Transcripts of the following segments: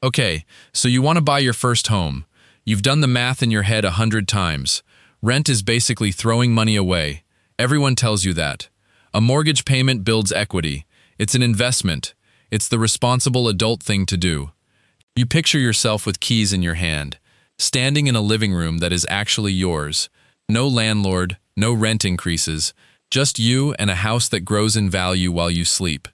Okay, so you want to buy your first home. You've done the math in your head 100 times. Rent is basically throwing money away. Everyone tells you that. A mortgage payment builds equity. It's an investment. It's the responsible adult thing to do. You picture yourself with keys in your hand, standing in a living room that is actually yours. No landlord, no rent increases, just you and a house that grows in value while you sleep.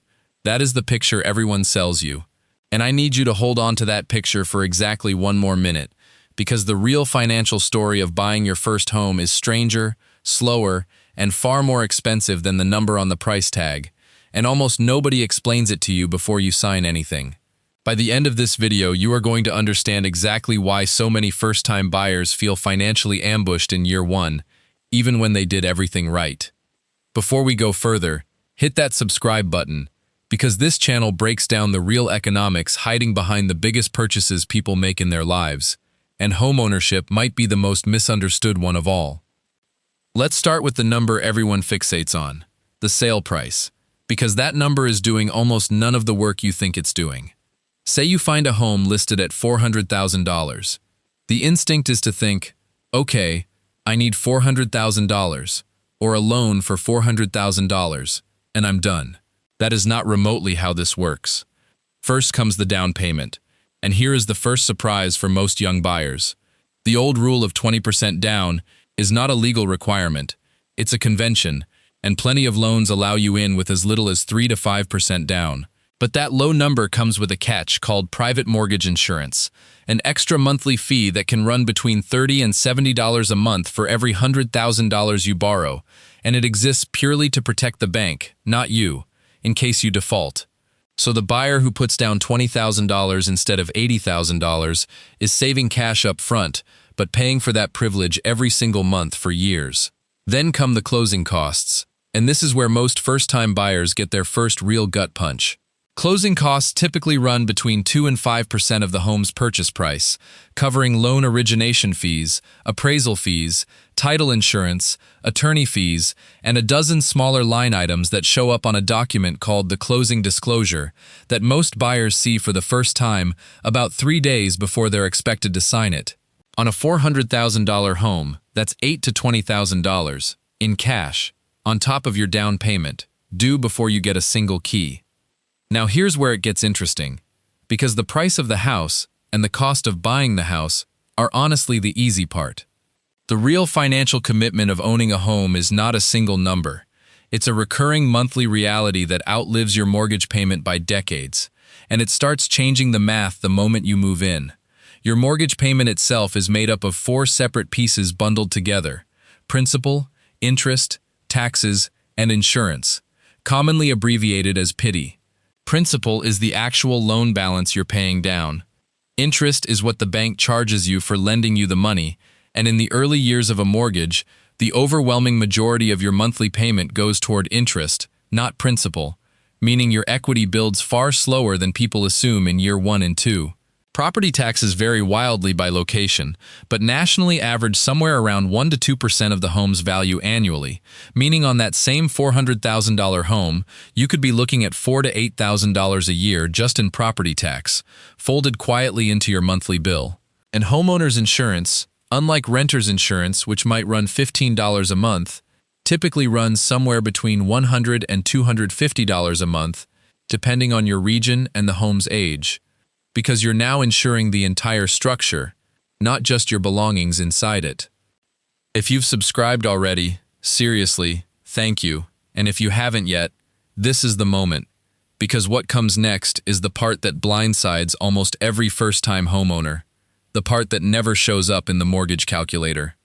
That is the picture everyone sells you. And I need you to hold on to that picture for exactly one more minute, because the real financial story of buying your first home is stranger, slower, and far more expensive than the number on the price tag, and almost nobody explains it to you before you sign anything. By the end of this video, you are going to understand exactly why so many first-time buyers feel financially ambushed in year one, even when they did everything right. Before we go further, hit that subscribe button, because this channel breaks down the real economics hiding behind the biggest purchases people make in their lives, and homeownership might be the most misunderstood one of all. Let's start with the number everyone fixates on, the sale price, because that number is doing almost none of the work you think it's doing. Say you find a home listed at $400,000. The instinct is to think, okay, I need $400,000, or a loan for $400,000, and I'm done. That is not remotely how this works. First comes the down payment, and here is the first surprise for most young buyers. The old rule of 20% down is not a legal requirement. It's a convention, and plenty of loans allow you in with as little as 3 to 5% down. But that low number comes with a catch called private mortgage insurance, an extra monthly fee that can run between $30 and $70 a month for every $100,000 you borrow, and it exists purely to protect the bank, not you, in case you default. So the buyer who puts down $20,000 instead of $80,000 is saving cash up front, but paying for that privilege every single month for years. Then come the closing costs, and this is where most first-time buyers get their first real gut punch. Closing costs typically run between 2 and 5% of the home's purchase price, covering loan origination fees, appraisal fees, title insurance, attorney fees, and a dozen smaller line items that show up on a document called the closing disclosure that most buyers see for the first time about 3 days before they're expected to sign it. On a $400,000 home, that's $8,000 to $20,000 in cash, on top of your down payment, due before you get a single key. Now here's where it gets interesting, because the price of the house and the cost of buying the house are honestly the easy part. The real financial commitment of owning a home is not a single number. It's a recurring monthly reality that outlives your mortgage payment by decades, and it starts changing the math the moment you move in. Your mortgage payment itself is made up of 4 separate pieces bundled together: principal, interest, taxes, and insurance, commonly abbreviated as PITI. Principal is the actual loan balance you're paying down. Interest is what the bank charges you for lending you the money, and in the early years of a mortgage, the overwhelming majority of your monthly payment goes toward interest, not principal, meaning your equity builds far slower than people assume in year 1 and 2. Property taxes vary wildly by location, but nationally average somewhere around 1 to 2% of the home's value annually, meaning on that same $400,000 home, you could be looking at $4,000 to $8,000 a year just in property tax, folded quietly into your monthly bill. And homeowners insurance, unlike renter's insurance, which might run $15 a month, typically runs somewhere between $100 and $250 a month, depending on your region and the home's age, because you're now insuring the entire structure, not just your belongings inside it. If you've subscribed already, seriously, thank you. And if you haven't yet, this is the moment, because what comes next is the part that blindsides almost every first-time homeowner, the part that never shows up in the mortgage calculator.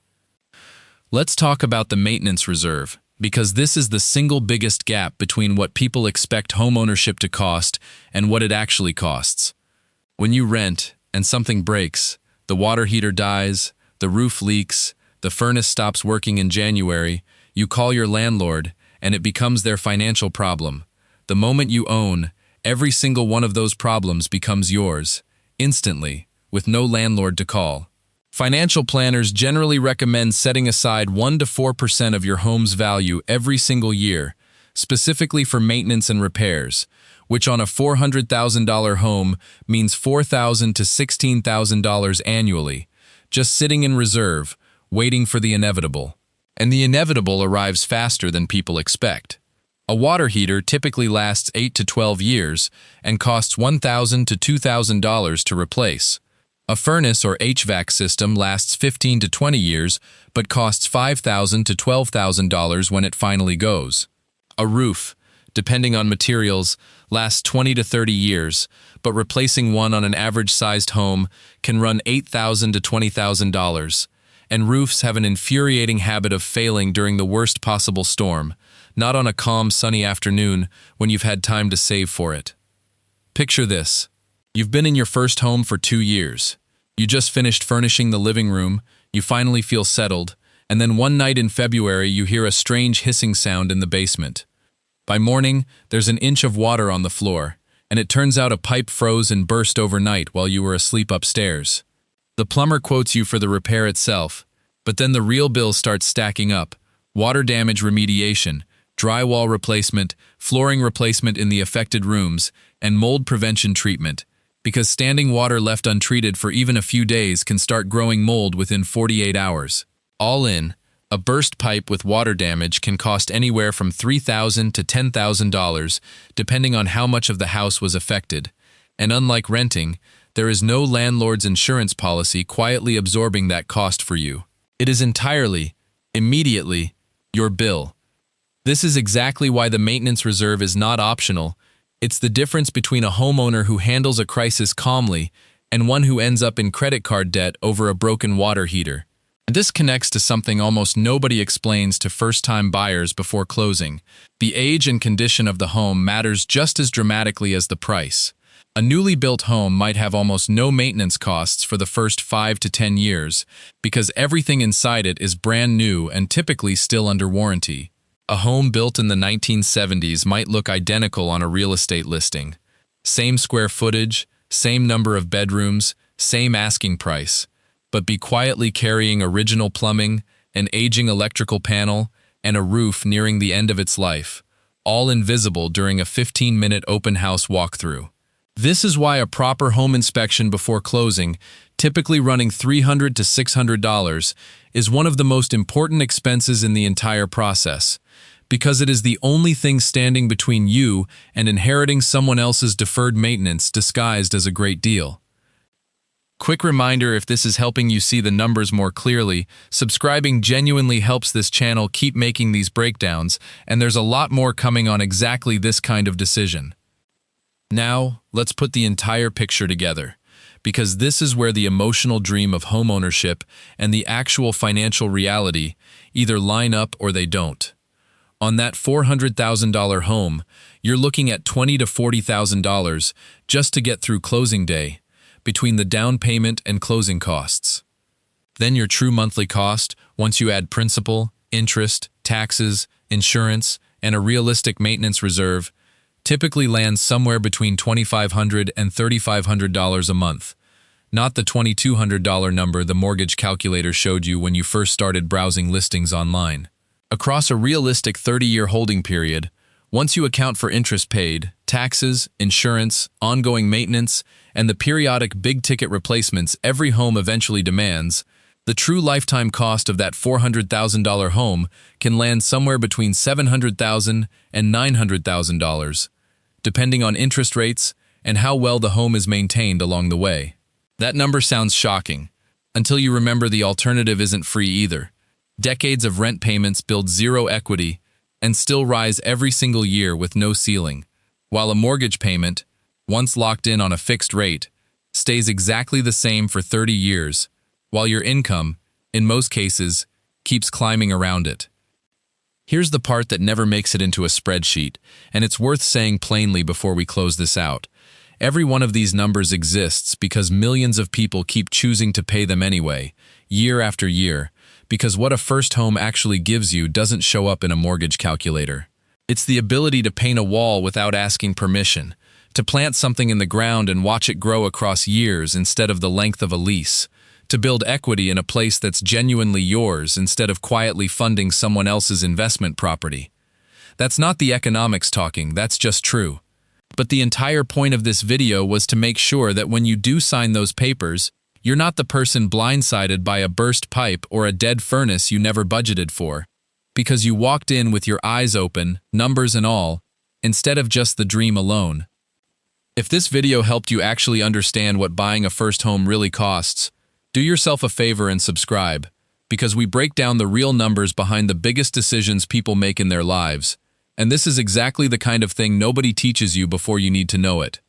Let's talk about the maintenance reserve, because this is the single biggest gap between what people expect homeownership to cost and what it actually costs. When you rent and something breaks, the water heater dies, the roof leaks, the furnace stops working in January, you call your landlord and it becomes their financial problem. The moment you own, every single one of those problems becomes yours, instantly, with no landlord to call. Financial planners generally recommend setting aside 1 to 4% of your home's value every single year, specifically for maintenance and repairs, which on a $400,000 home means $4,000 to $16,000 annually, just sitting in reserve, waiting for the inevitable. And the inevitable arrives faster than people expect. A water heater typically lasts 8 to 12 years and costs $1,000 to $2,000 to replace. A furnace or HVAC system lasts 15 to 20 years but costs $5,000 to $12,000 when it finally goes. A roof, depending on materials, lasts 20 to 30 years, but replacing one on an average-sized home can run $8,000 to $20,000. And roofs have an infuriating habit of failing during the worst possible storm, not on a calm, sunny afternoon when you've had time to save for it. Picture this. You've been in your first home for 2 years. You just finished furnishing the living room, you finally feel settled, and then one night in February you hear a strange hissing sound in the basement. By morning, there's an inch of water on the floor, and it turns out a pipe froze and burst overnight while you were asleep upstairs. The plumber quotes you for the repair itself, but then the real bill starts stacking up: water damage remediation, drywall replacement, flooring replacement in the affected rooms, and mold prevention treatment, because standing water left untreated for even a few days can start growing mold within 48 hours. All in, a burst pipe with water damage can cost anywhere from $3,000 to $10,000, depending on how much of the house was affected. And unlike renting, there is no landlord's insurance policy quietly absorbing that cost for you. It is entirely, immediately, your bill. This is exactly why the maintenance reserve is not optional. It's the difference between a homeowner who handles a crisis calmly and one who ends up in credit card debt over a broken water heater. This connects to something almost nobody explains to first-time buyers before closing. The age and condition of the home matters just as dramatically as the price. A newly built home might have almost no maintenance costs for the first 5 to 10 years because everything inside it is brand new and typically still under warranty. A home built in the 1970s might look identical on a real estate listing. Same square footage, same number of bedrooms, same asking price, but be quietly carrying original plumbing, an aging electrical panel, and a roof nearing the end of its life, all invisible during a 15-minute open house walkthrough. This is why a proper home inspection before closing, typically running $300 to $600, is one of the most important expenses in the entire process, because it is the only thing standing between you and inheriting someone else's deferred maintenance disguised as a great deal. Quick reminder, if this is helping you see the numbers more clearly, subscribing genuinely helps this channel keep making these breakdowns, and there's a lot more coming on exactly this kind of decision. Now, let's put the entire picture together, because this is where the emotional dream of homeownership and the actual financial reality either line up or they don't. On that $400,000 home, you're looking at $20,000 to $40,000 just to get through closing day, between the down payment and closing costs. Then your true monthly cost, once you add principal, interest, taxes, insurance, and a realistic maintenance reserve, typically lands somewhere between $2,500 and $3,500 a month, not the $2,200 number the mortgage calculator showed you when you first started browsing listings online. Across a realistic 30-year holding period, once you account for interest paid, taxes, insurance, ongoing maintenance, and the periodic big-ticket replacements every home eventually demands, the true lifetime cost of that $400,000 home can land somewhere between $700,000 and $900,000, depending on interest rates and how well the home is maintained along the way. That number sounds shocking, until you remember the alternative isn't free either. Decades of rent payments build zero equity and still rise every single year with no ceiling, while a mortgage payment, once locked in on a fixed rate, stays exactly the same for 30 years, while your income, in most cases, keeps climbing around it. Here's the part that never makes it into a spreadsheet, and it's worth saying plainly before we close this out. Every one of these numbers exists because millions of people keep choosing to pay them anyway, year after year, because what a first home actually gives you doesn't show up in a mortgage calculator. It's the ability to paint a wall without asking permission, to plant something in the ground and watch it grow across years instead of the length of a lease, to build equity in a place that's genuinely yours instead of quietly funding someone else's investment property. That's not the economics talking, that's just true. But the entire point of this video was to make sure that when you do sign those papers, you're not the person blindsided by a burst pipe or a dead furnace you never budgeted for, because you walked in with your eyes open, numbers and all, instead of just the dream alone. If this video helped you actually understand what buying a first home really costs, do yourself a favor and subscribe, because we break down the real numbers behind the biggest decisions people make in their lives, and this is exactly the kind of thing nobody teaches you before you need to know it.